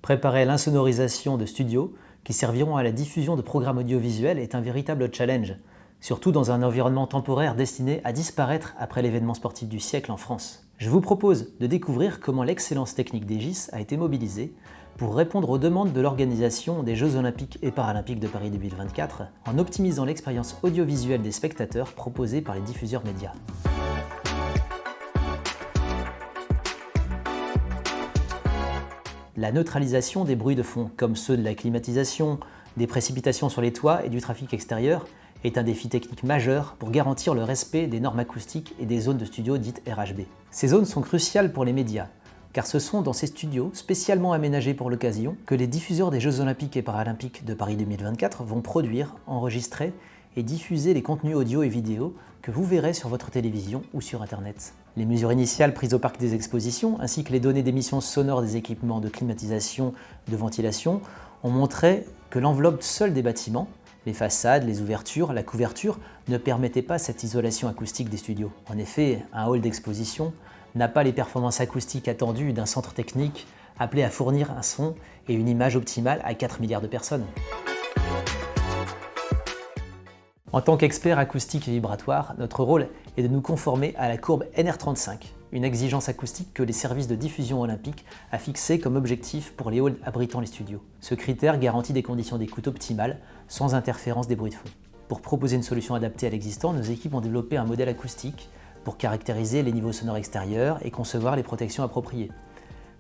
Préparer l'insonorisation de studios qui serviront à la diffusion de programmes audiovisuels est un véritable challenge, surtout dans un environnement temporaire destiné à disparaître après l'événement sportif du siècle en France. Je vous propose de découvrir comment l'excellence technique d'Egis a été mobilisée pour répondre aux demandes de l'organisation des Jeux Olympiques et Paralympiques de Paris 2024 en optimisant l'expérience audiovisuelle des spectateurs proposée par les diffuseurs médias. La neutralisation des bruits de fond, comme ceux de la climatisation, des précipitations sur les toits et du trafic extérieur, est un défi technique majeur pour garantir le respect des normes acoustiques et des zones de studio dites RHB. Ces zones sont cruciales pour les médias, car ce sont dans ces studios, spécialement aménagés pour l'occasion, que les diffuseurs des Jeux Olympiques et Paralympiques de Paris 2024 vont produire, enregistrer et diffuser les contenus audio et vidéo que vous verrez sur votre télévision ou sur Internet. Les mesures initiales prises au parc des expositions, ainsi que les données d'émissions sonores des équipements de climatisation, de ventilation, ont montré que l'enveloppe seule des bâtiments, les façades, les ouvertures, la couverture, ne permettaient pas cette isolation acoustique des studios. En effet, un hall d'exposition n'a pas les performances acoustiques attendues d'un centre technique appelé à fournir un son et une image optimale à 4 milliards de personnes. En tant qu'expert acoustique et vibratoire, notre rôle est de nous conformer à la courbe NR35, une exigence acoustique que les services de diffusion olympique a fixée comme objectif pour les halls abritant les studios. Ce critère garantit des conditions d'écoute optimales, sans interférence des bruits de fond. Pour proposer une solution adaptée à l'existant, nos équipes ont développé un modèle acoustique pour caractériser les niveaux sonores extérieurs et concevoir les protections appropriées.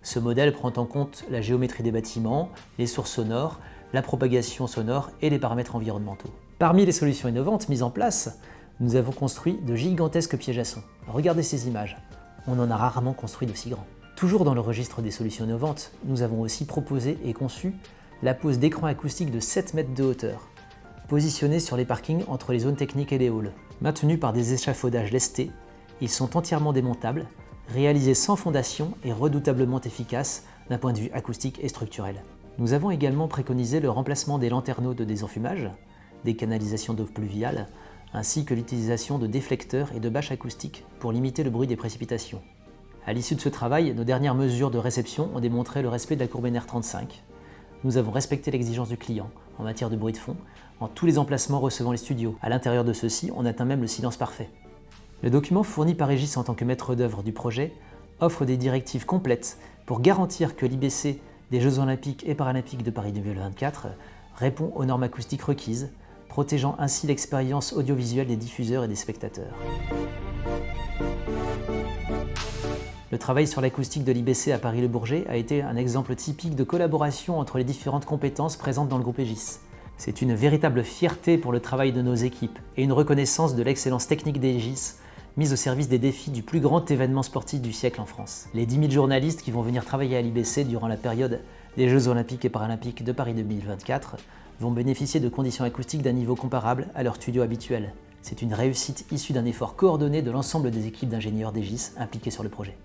Ce modèle prend en compte la géométrie des bâtiments, les sources sonores, la propagation sonore et les paramètres environnementaux. Parmi les solutions innovantes mises en place, nous avons construit de gigantesques pièges à son. Regardez ces images, on en a rarement construit d'aussi grands. Toujours dans le registre des solutions innovantes, nous avons aussi proposé et conçu la pose d'écrans acoustiques de 7 mètres de hauteur, positionnés sur les parkings entre les zones techniques et les halls. Maintenus par des échafaudages lestés, ils sont entièrement démontables, réalisés sans fondation et redoutablement efficaces d'un point de vue acoustique et structurel. Nous avons également préconisé le remplacement des lanterneaux de désenfumage, des canalisations d'eau pluviale, ainsi que l'utilisation de déflecteurs et de bâches acoustiques pour limiter le bruit des précipitations. À l'issue de ce travail, nos dernières mesures de réception ont démontré le respect de la courbe NR35. Nous avons respecté l'exigence du client en matière de bruit de fond en tous les emplacements recevant les studios. À l'intérieur de ceux-ci, on atteint même le silence parfait. Le document fourni par Egis en tant que maître d'œuvre du projet offre des directives complètes pour garantir que l'IBC des Jeux Olympiques et Paralympiques de Paris 2024 répond aux normes acoustiques requises, protégeant ainsi l'expérience audiovisuelle des diffuseurs et des spectateurs. Le travail sur l'acoustique de l'IBC à Paris-Le Bourget a été un exemple typique de collaboration entre les différentes compétences présentes dans le groupe Egis. C'est une véritable fierté pour le travail de nos équipes et une reconnaissance de l'excellence technique d'Egis, mise au service des défis du plus grand événement sportif du siècle en France. Les 10 000 journalistes qui vont venir travailler à l'IBC durant la période des Jeux Olympiques et Paralympiques de Paris 2024 vont bénéficier de conditions acoustiques d'un niveau comparable à leur studio habituel. C'est une réussite issue d'un effort coordonné de l'ensemble des équipes d'ingénieurs d'Egis impliquées sur le projet.